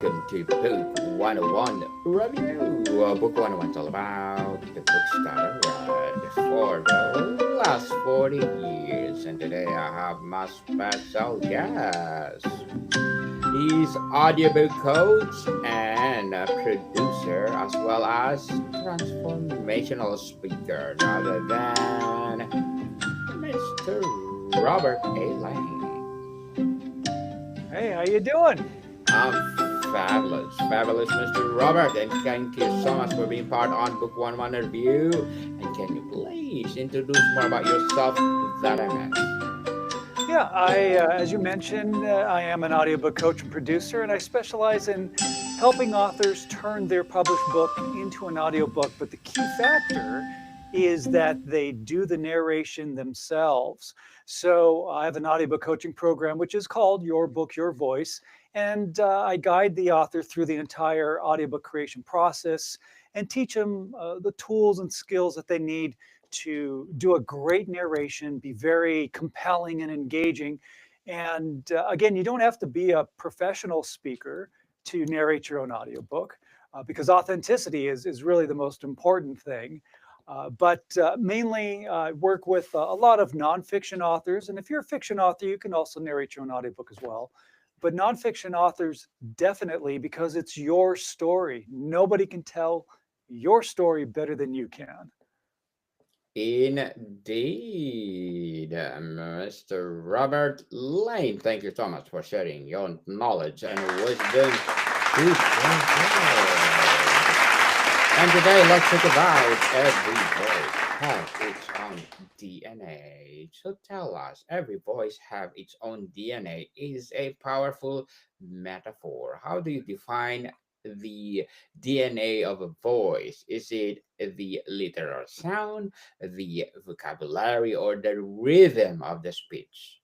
welcome to Book 101 Review. Book 101 is all about the books that I read for the last 40 years. And today I have my special guest. He's audiobook coach and a producer as well as transformational speaker, rather than Mr. Robert A. Lane. Hey, how you doing? I'm fabulous, Mr. Robert, and thank you so much for being part on Book One One Review. And can you please introduce more about yourself that I missed? Yeah, as you mentioned, I am an audiobook coach and producer, and I specialize in helping authors turn their published book into an audiobook. But the key factor is that they do the narration themselves. So I have an audiobook coaching program, which is called Your Book, Your Voice. And I guide the author through the entire audiobook creation process and teach them the tools and skills that they need to do a great narration, be very compelling and engaging. And again, you don't have to be a professional speaker to narrate your own audiobook because authenticity is really the most important thing. But mainly, I work with a lot of nonfiction authors. And if you're a fiction author, you can also narrate your own audiobook as well. But nonfiction authors, definitely, because it's your story. Nobody can tell your story better than you can. Indeed, Mr. Robert Lane. Thank you so much for sharing your knowledge and wisdom today. And today, let's talk about every voice have its own DNA. So tell us, every voice have its own DNA is a powerful metaphor. How do you define the DNA of a voice? Is it the literal sound, the vocabulary, or the rhythm of the speech?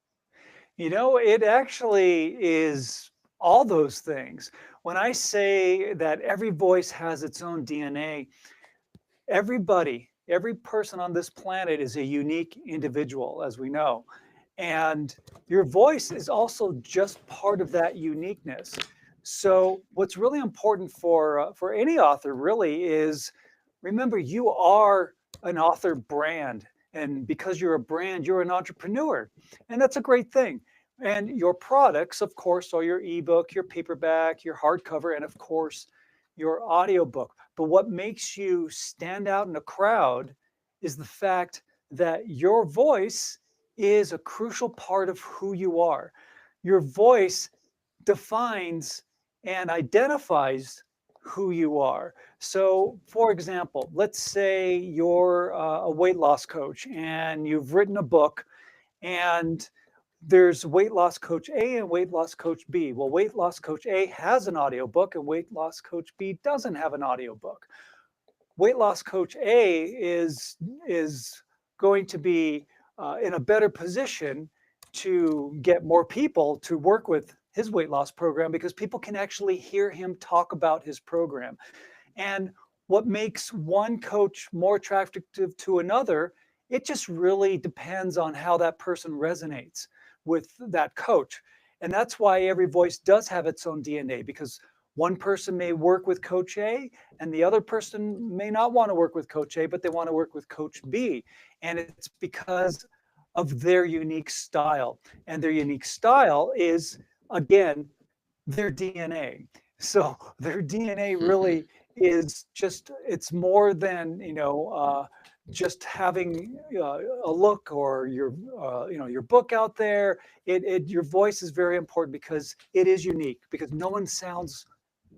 You know, it actually is all those things. When I say that every voice has its own DNA, every person on this planet is a unique individual, as we know. And your voice is also just part of that uniqueness. So, what's really important for any author really is remember you are an author brand, and because you're a brand, you're an entrepreneur, and that's a great thing. And your products, of course, are your ebook, your paperback, your hardcover, and of course, your audiobook. But what makes you stand out in a crowd is the fact that your voice is a crucial part of who you are. Your voice defines and identifies who you are. So, for example, let's say you're a weight loss coach and you've written a book, and there's weight loss coach A and weight loss coach B. Well, weight loss coach A has an audiobook and weight loss coach B doesn't have an audiobook. Weight loss coach A is going to be in a better position to get more people to work with his weight loss program because people can actually hear him talk about his program. And what makes one coach more attractive to another, it just really depends on how that person resonates with that coach. And that's why every voice does have its own DNA because one person may work with coach A and the other person may not want to work with coach A, but they want to work with coach B. And it's because of their unique style. And their unique style is, again, their DNA. So their DNA really is just, it's more than, just having a look or your book out there. Your voice is very important because it is unique because no one sounds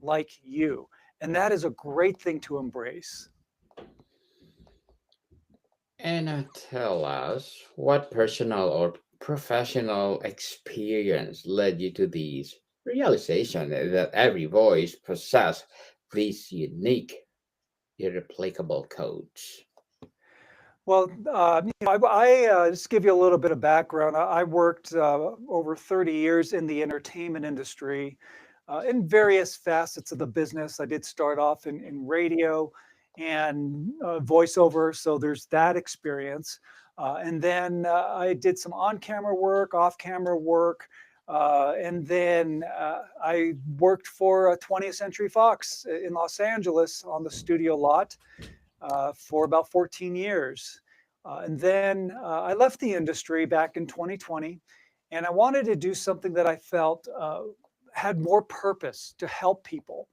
like you. And that is a great thing to embrace. And tell us what personal or professional experience led you to this realization that every voice possesses this unique, irreplicable codes. Well, just give you a little bit of background. I worked over 30 years in the entertainment industry in various facets of the business. I did start off in radio and voiceover, so there's that experience. And then I did some on camera work, off camera work. And then I worked for 20th Century Fox in Los Angeles on the studio lot for about 14 years. And then I left the industry back in 2020, and I wanted to do something that I felt had more purpose to help people.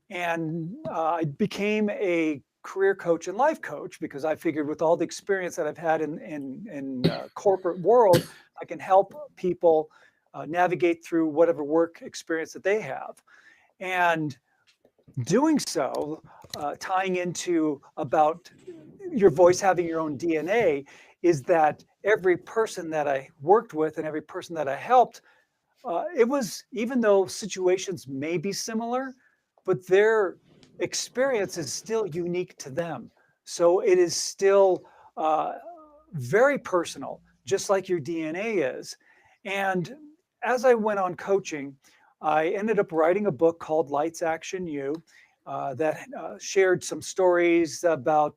And I became a career coach and life coach because I figured with all the experience that I've had in corporate world, I can help people navigate through whatever work experience that they have. And doing so, tying into about your voice having your own DNA, is that every person that I worked with and every person that I helped, it was, even though situations may be similar, but their experience is still unique to them. So it is still uh, very personal, just like your DNA is. And as I went on coaching, I ended up writing a book called Lights Action You that shared some stories about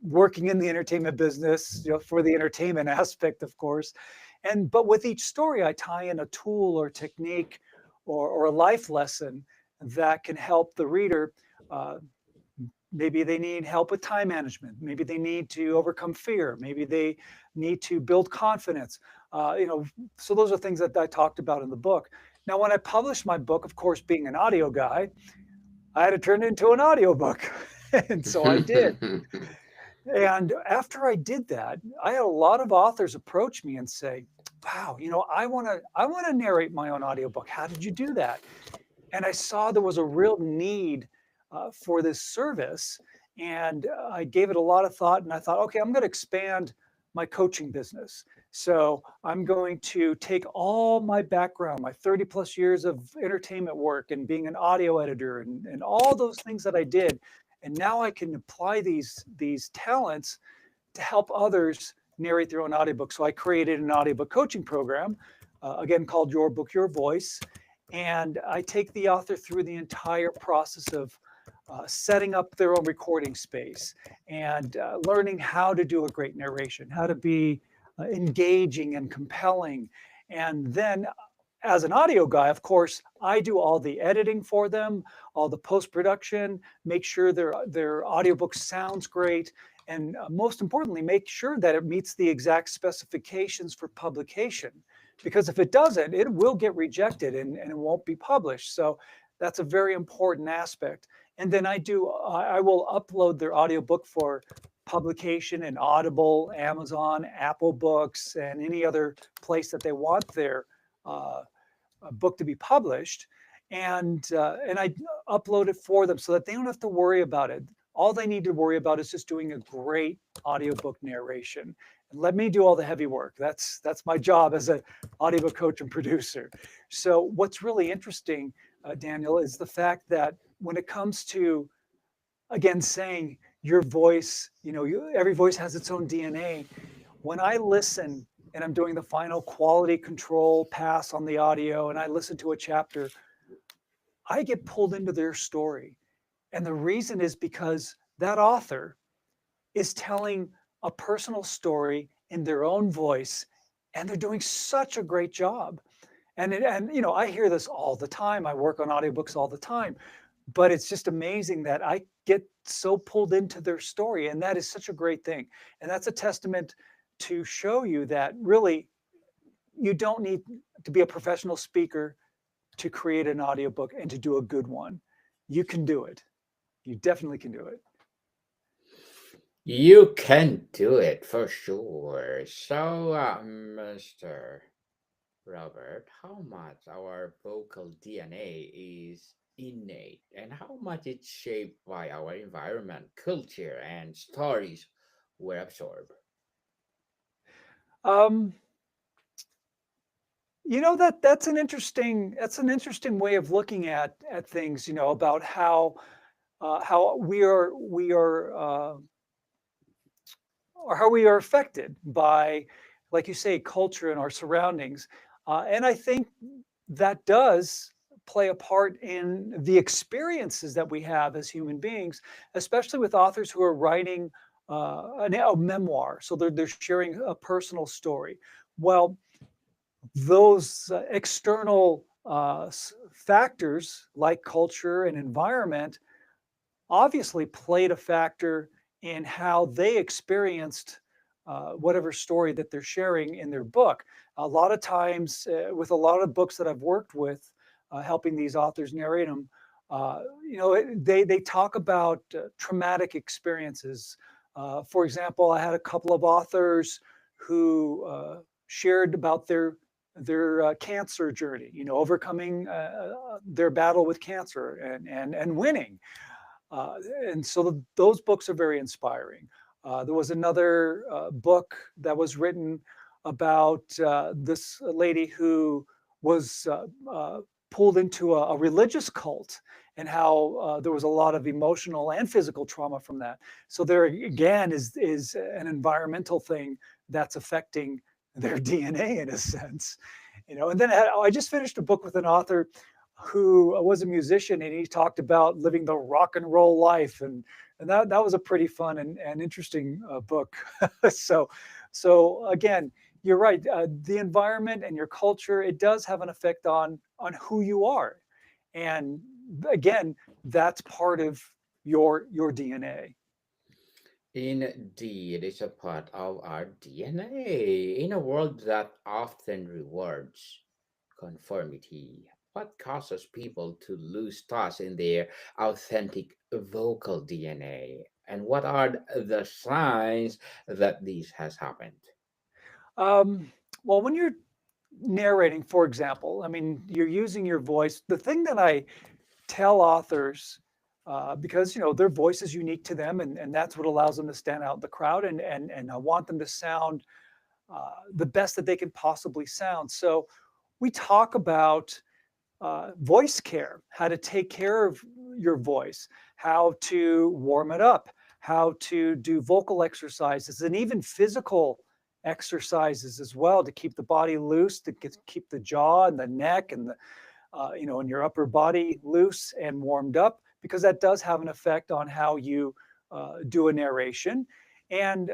working in the entertainment business, for the entertainment aspect, of course. And but with each story, I tie in a tool or technique or a life lesson that can help the reader. Uh, Maybe they need help with time management. Maybe they need to overcome fear. Maybe they need to build confidence. You know, so those are things that I talked about in the book. Now, when I published my book, of course, being an audio guy, I had to turn it into an audiobook. And so I did. And after I did that, I had a lot of authors approach me and say, "Wow, I want to narrate my own audiobook. How did you do that?" And I saw there was a real need for this service. And I gave it a lot of thought. And I thought, okay, I'm going to expand my coaching business. So I'm going to take all my background, my 30 plus years of entertainment work and being an audio editor and all those things that I did. And now I can apply these talents to help others narrate their own audiobook. So I created an audiobook coaching program, again, called Your Book, Your Voice. And I take the author through the entire process of setting up their own recording space and learning how to do a great narration, how to be engaging and compelling. And then, as an audio guy, of course, I do all the editing for them, all the post production, make sure their audiobook sounds great, and most importantly, make sure that it meets the exact specifications for publication. Because if it doesn't, it will get rejected and it won't be published. So that's a very important aspect. And then I will upload their audiobook for publication in Audible, Amazon, Apple Books, and any other place that they want their uh, book to be published. And I upload it for them so that they don't have to worry about it. All they need to worry about is just doing a great audiobook narration. And let me do all the heavy work. That's my job as an audiobook coach and producer. So what's really interesting, Daniel, is the fact that when it comes to, again, saying your voice, every voice has its own DNA. When I listen and I'm doing the final quality control pass on the audio and I listen to a chapter, I get pulled into their story. And the reason is because that author is telling a personal story in their own voice, and they're doing such a great job. And I hear this all the time. I work on audiobooks all the time, but it's just amazing that I get so pulled into their story, and that is such a great thing. And that's a testament to show you that really you don't need to be a professional speaker to create an audiobook and to do a good one. You can do it. You definitely can do it. You can do it for sure. So, Mr. Robert, how much our vocal DNA is innate and how much it's shaped by our environment, culture, and stories we absorb? Um, that's an interesting way of looking at things. About how we are or how we are affected by, like you say, culture and our surroundings. And I think that does play a part in the experiences that we have as human beings, especially with authors who are writing a memoir. So they're sharing a personal story. Well, those external factors like culture and environment obviously played a factor in how they experienced whatever story that they're sharing in their book. A lot of times, with a lot of books that I've worked with, helping these authors narrate them, they talk about traumatic experiences. For example, I had a couple of authors who shared about their cancer journey, overcoming their battle with cancer and winning. Uh, and so those books are very inspiring. There was another book that was written about this lady who was pulled into a religious cult, and how there was a lot of emotional and physical trauma from that. So there again is an environmental thing that's affecting their DNA in a sense. And then I just finished a book with an author who was a musician, and he talked about living the rock and roll life, and that was a pretty fun and interesting book. so so again, you're right. The environment and your culture, it does have an effect on who you are, and again, that's part of your DNA. Indeed, it's a part of our DNA. In a world that often rewards conformity, what causes people to lose touch in their authentic vocal DNA? And what are the signs that this has happened? um, well, when you're narrating, for example, I mean, you're using your voice. The thing that I tell authors, because their voice is unique to them, and that's what allows them to stand out in the crowd, and I want them to sound the best that they can possibly sound. So we talk about voice care, how to take care of your voice, how to warm it up, how to do vocal exercises, and even physical exercises as well, to keep the body loose, to keep the jaw and the neck and the and your upper body loose and warmed up, because that does have an effect on how you do a narration. And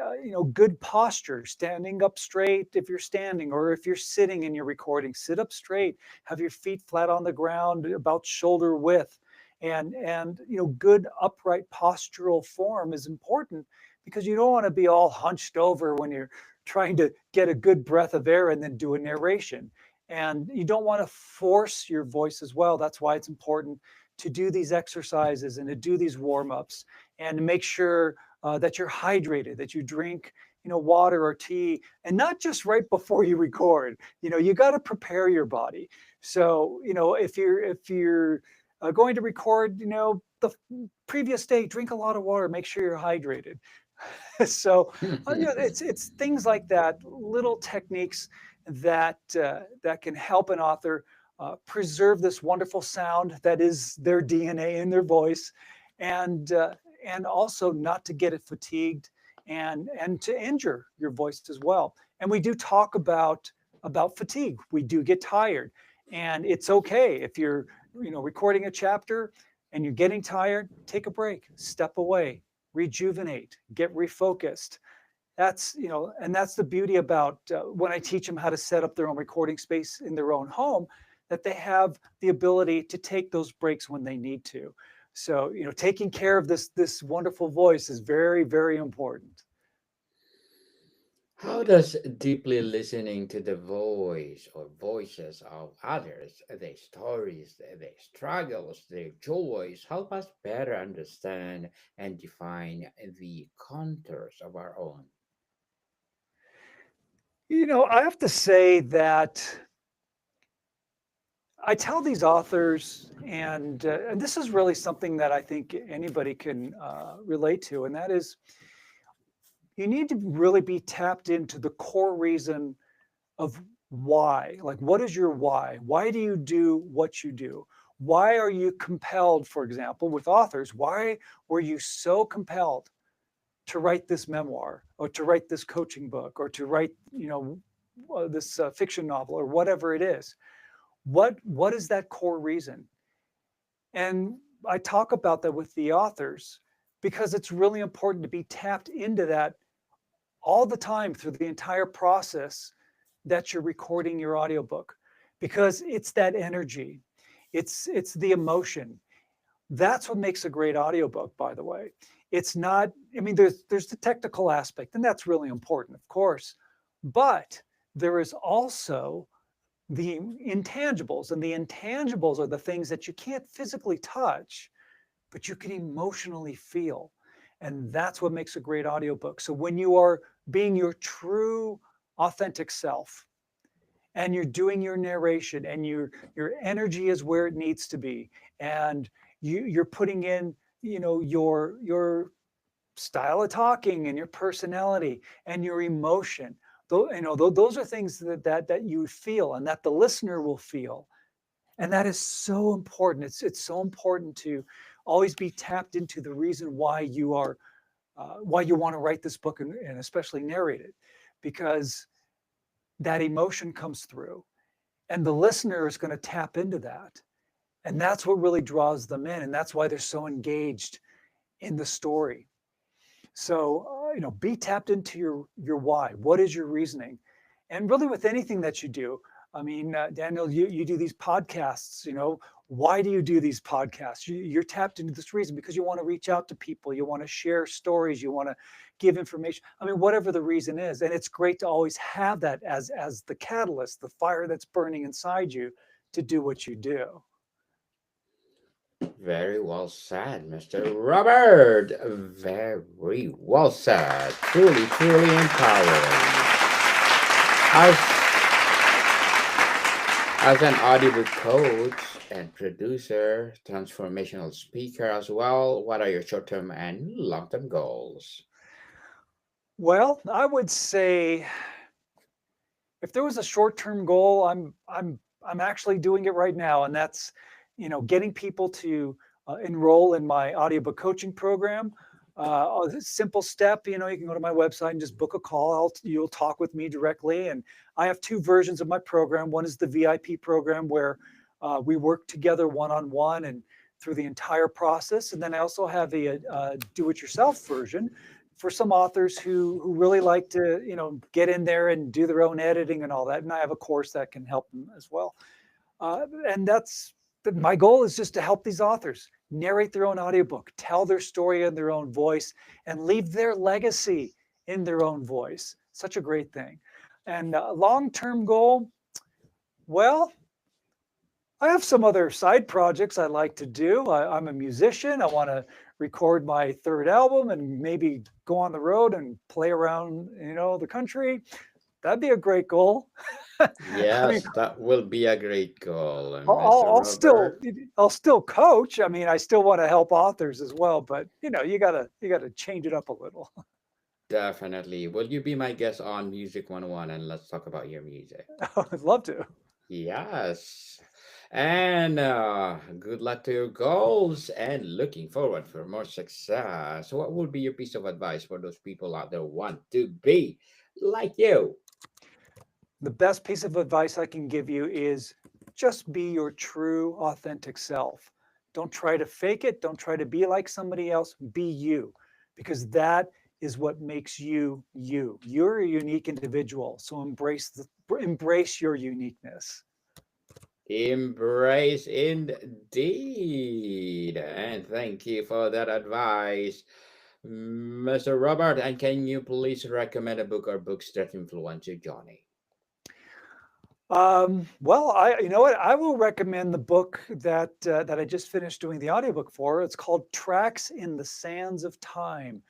good posture, standing up straight if you're standing, or if you're sitting and you're recording, sit up straight, have your feet flat on the ground, about shoulder width. And good upright postural form is important, because you don't want to be all hunched over when you're trying to get a good breath of air and then do a narration. And you don't want to force your voice as well. That's why it's important to do these exercises and to do these warm ups, and to make sure that you're hydrated, that you drink water or tea, and not just right before you record. You got to prepare your body. So if you're going to record, the previous day, drink a lot of water, make sure you're hydrated. So it's things like that, little techniques that can help an author preserve this wonderful sound that is their DNA in their voice, and and also not to get it fatigued, and to injure your voice as well. And we do talk about fatigue. We do get tired, and it's okay if you're recording a chapter and you're getting tired. Take a break, step away, rejuvenate, get refocused. And that's the beauty about when I teach them how to set up their own recording space in their own home, that they have the ability to take those breaks when they need to. So taking care of this wonderful voice is very, very important. How does deeply listening to the voice or voices of others, their stories, their struggles, their joys, help us better understand and define the contours of our own? I have to say that I tell these authors, and this is really something that I think anybody can relate to, and that is, you need to really be tapped into the core reason of why. Like, what is your why? Why do you do what you do? Why are you compelled, for example, with authors? Why were you so compelled to write this memoir, or to write this coaching book, or to write, this fiction novel, or whatever it is? What is that core reason? And I talk about that with the authors, because it's really important to be tapped into that all the time through the entire process, that you're recording your audiobook, because it's that energy, it's the emotion. That's what makes a great audiobook, by the way. It's not, I mean, there's the technical aspect, and that's really important, of course, but there is also the intangibles, and the intangibles are the things that you can't physically touch, but you can emotionally feel. And that's what makes a great audiobook. So when you are being your true, authentic self, and you're doing your narration, and your energy is where it needs to be, and you're putting in, your style of talking and your personality and your emotion, those are things that you feel and that the listener will feel. And that is so important. It's so important to always be tapped into the reason why why you want to write this book, and especially narrate it, because that emotion comes through, and the listener is going to tap into that, and that's what really draws them in, and that's why they're so engaged in the story. So be tapped into your why. What is your reasoning? And really, with anything that you do, I mean, Daniel, you do these podcasts. Why do you do these podcasts? You're tapped into this reason because you want to reach out to people, you want to share stories, you want to give information. I mean, whatever the reason is, and it's great to always have that as the catalyst, the fire that's burning inside you to do what you do. Very well said, Mr. Robert. Very well said. Truly, truly empowering. As as an audiobook coach and producer, transformational speaker as well, what are your short-term and long-term goals? Well, I would say, if there was a short-term goal, I'm actually doing it right now, and that's, getting people to enroll in my audiobook coaching program. A simple step, you can go to my website and just book a call. You'll talk with me directly, and I have two versions of my program. One is the VIP program, where we work together one-on-one and through the entire process, and then I also have a do-it-yourself version for some authors who really like to get in there and do their own editing and all that. And I have a course that can help them as well. And that's my goal, is just to help these authors narrate their own audiobook, tell their story in their own voice, and leave their legacy in their own voice. Such a great thing. And long-term goal, well, I have some other side projects I like to do. I'm a musician. I want to record my third album and maybe go on the road and play around, the country. That'd be a great goal. I mean, Yes, that will be a great goal, I'll, I'll, Mr. I'll still Robert. I'll still coach. I mean, I still want to help authors as well, but you gotta change it up a little. Definitely. Will you be my guest on Music 101 and let's talk about your music? I'd love to. Yes. And good luck to your goals and looking forward for more success. What would be your piece of advice for those people out there who want to be like you? The best piece of advice I can give you is just be your true, authentic self. Don't try to fake it. Don't try to be like somebody else. Be you, because that is what makes you you. You're a unique individual. So embrace your uniqueness. Embrace indeed. And thank you for that advice, Mr. Robert. And can you please recommend a book or books that influence your journey? Well, you know what? I will recommend the book that I just finished doing the audiobook for. It's called Tracks in the Sands of Time,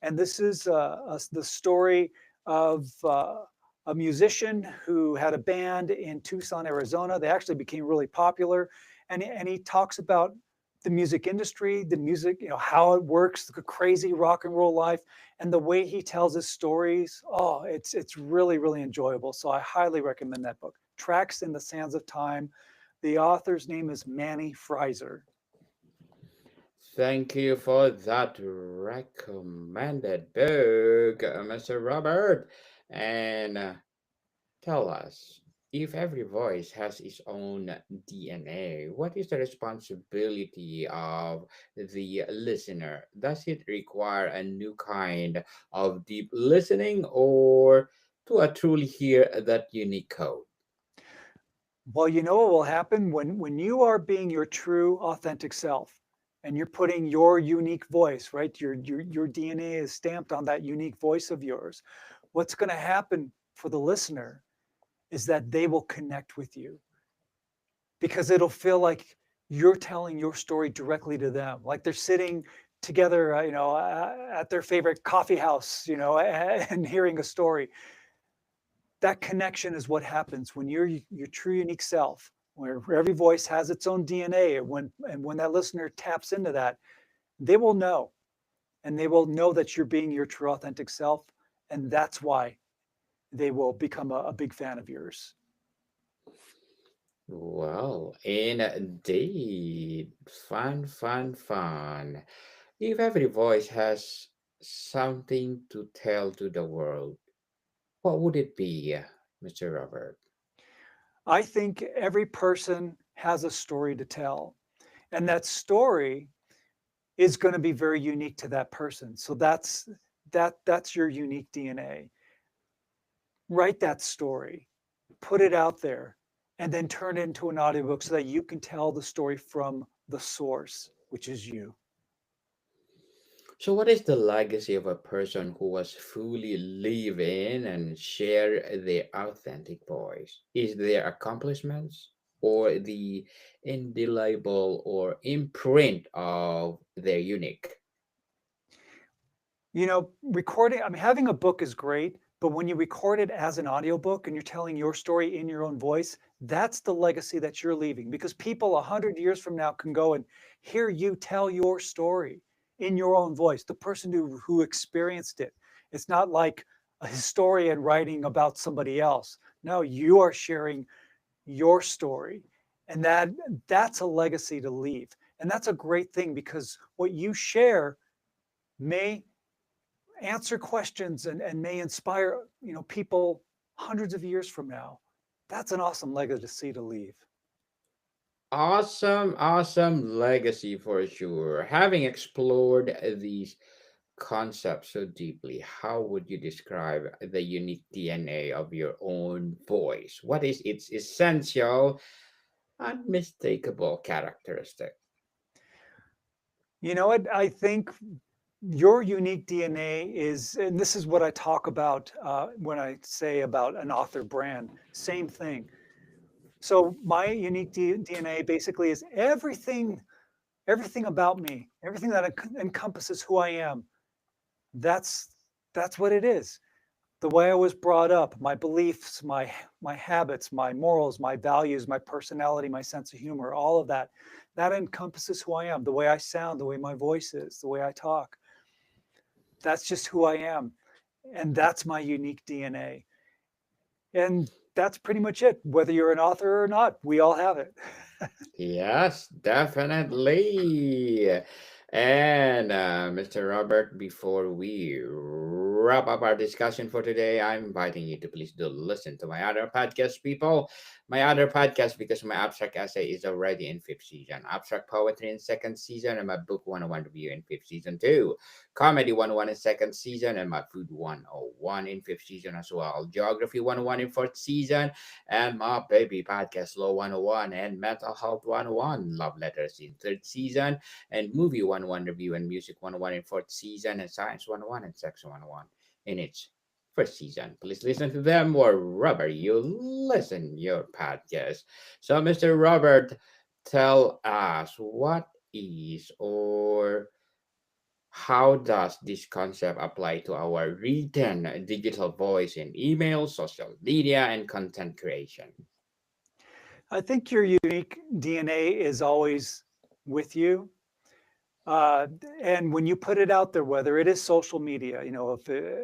and this is the story of a musician who had a band in Tucson, Arizona. They actually became really popular, and he talks about the music industry, the music, how it works, the crazy rock and roll life, and the way he tells his stories. Oh, it's really really enjoyable. So I highly recommend that book, Tracks in the Sands of Time. The author's name is Manny Fraser. Thank you for that recommended book, Mr. Robert. And tell us, if every voice has its own DNA, what is the responsibility of the listener? Does it require a new kind of deep listening or to truly hear that unique code? Well, you know what will happen when you are being your true, authentic self, and you're putting your unique voice, right? Your DNA is stamped on that unique voice of yours. What's going to happen for the listener is that they will connect with you because it'll feel like you're telling your story directly to them, like they're sitting together, at their favorite coffee house, and hearing a story. That connection is what happens when you're your true unique self, where every voice has its own DNA. And when that listener taps into that, they will know, and they will know that you're being your true authentic self, and that's why they will become a big fan of yours. Well, indeed. Fun, fun, fun. If every voice has something to tell to the world, what would it be, Mr. Robert? I think every person has a story to tell, and that story is going to be very unique to that person. So that's your unique DNA. Write that story, put it out there, and then turn it into an audiobook so that you can tell the story from the source, which is you. So, what is the legacy of a person who was fully live in and share their authentic voice? Is their accomplishments or the indelible or imprint of their unique? Recording, I mean, having a book is great, but when you record it as an audiobook and you're telling your story in your own voice, that's the legacy that you're leaving because people 100 years from now can go and hear you tell your story in your own voice, the person who experienced it. It's not like a historian writing about somebody else. No, you are sharing your story. And that's a legacy to leave. And that's a great thing because what you share may answer questions and may inspire people hundreds of years from now. That's an awesome legacy to leave. Awesome, awesome legacy for sure. Having explored these concepts so deeply, how would you describe the unique DNA of your own voice? What is its essential, unmistakable characteristic? You know what? I think your unique DNA is, and this is what I talk about when I say about an author brand, same thing. So my unique DNA basically is everything about me, everything that encompasses who I am. That's that's what it is. The way I was brought up, my beliefs, my habits, my morals, my values, my personality, my sense of humor, all of that encompasses who I am. The way I sound, the way my voice is, the way I talk. That's just who I am, and that's my unique DNA. And that's pretty much it. Whether you're an author or not, we all have it. Yes, definitely. And Mr. Robert, before we wrap up our discussion for today, I'm inviting you to please do listen to my other podcast, people. My other podcast, because my abstract essay is already in fifth season, abstract poetry in second season, and my book 101 review in fifth season too. Comedy 101 in second season, and my food 101 in fifth season as well. Geography 101 in fourth season, and my baby podcast Law 101 and Mental Health 101, Love Letters in third season, and Movie 101 Review and Music 101 in fourth season, and Science 101 and Sex 101 in its first season. Please listen to them wherever you listen your podcast. So, Mr. Robert, tell us what is or how does this concept apply to our written digital voice in email, social media, and content creation? I think your unique DNA is always with you. And when you put it out there, whether it is social media,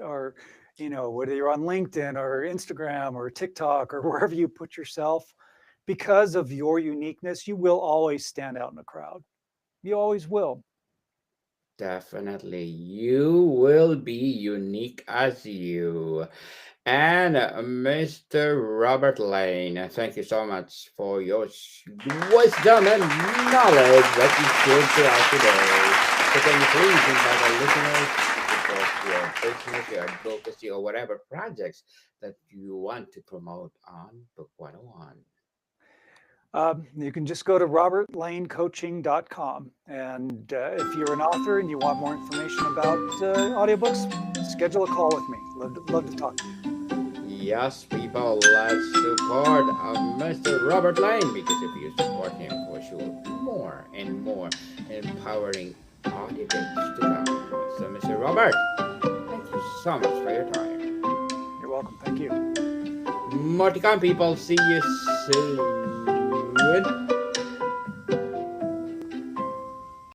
or whether you're on LinkedIn or Instagram or TikTok or wherever you put yourself, because of your uniqueness, you will always stand out in a crowd. You always will. Definitely, you will be unique as you. And Mr. Robert Lane, thank you so much for your wisdom and knowledge that you shared to us today. So can you please invite our listeners to support your business, your advocacy, or whatever projects that you want to promote on Book 101? You can just go to robertlanecoaching.com. And if you're an author and you want more information about audiobooks, schedule a call with me. Love to talk to you. Yes, people, let's support Mr. Robert Lane, because if you support him, for sure, more and more empowering audiobooks to come. So, Mr. Robert, thank you so much for your time. You're welcome. Thank you. More to come, people. See you soon.